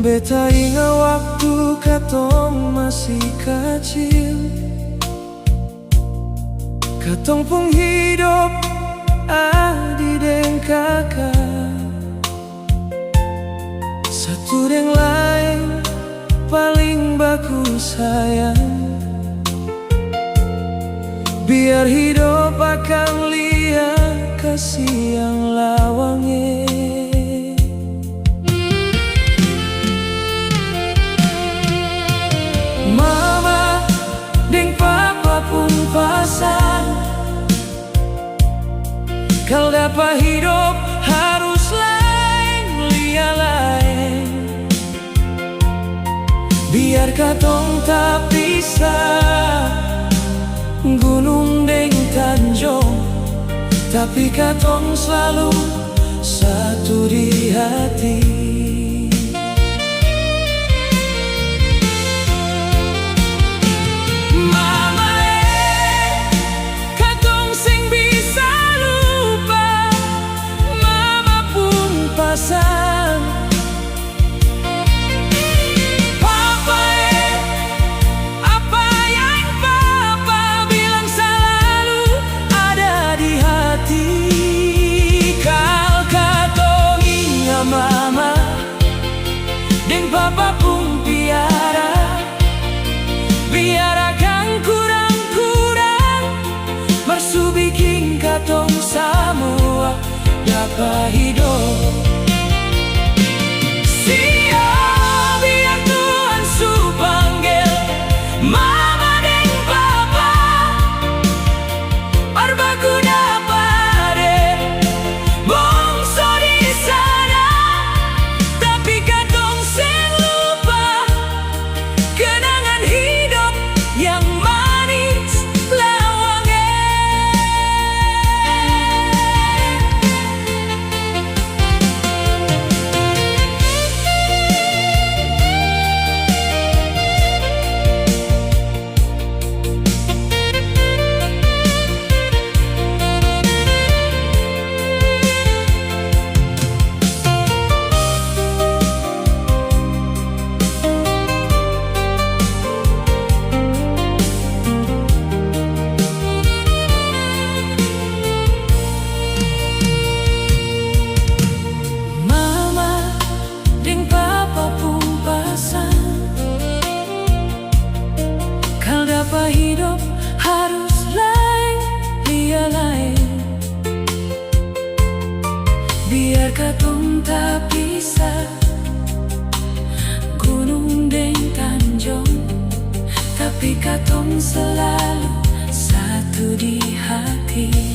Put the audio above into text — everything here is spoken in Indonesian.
Beta ingat waktu katong masih kecil, katong pun hidup adik deng kakak, satu deng lain paling baku sayang. Biar hidup akan lihat kasih yang lawangnya. Mama deng papa pun pasang, kal dapat hidup harus lain lia lain. Biar katong tak pisah, gunung deng tanjung, tapi katong selalu satu di hati. Papa apa yang papa bilang selalu ada di hati. Kal katong ingat mama dan papa pun piara, biar akan kurang-kurang marsu bikin katong semua dapat hidup. Hidup harus lain lia lain, biar katong tak pisah, gunung deng tanjung, tapi katong selalu satu di hati.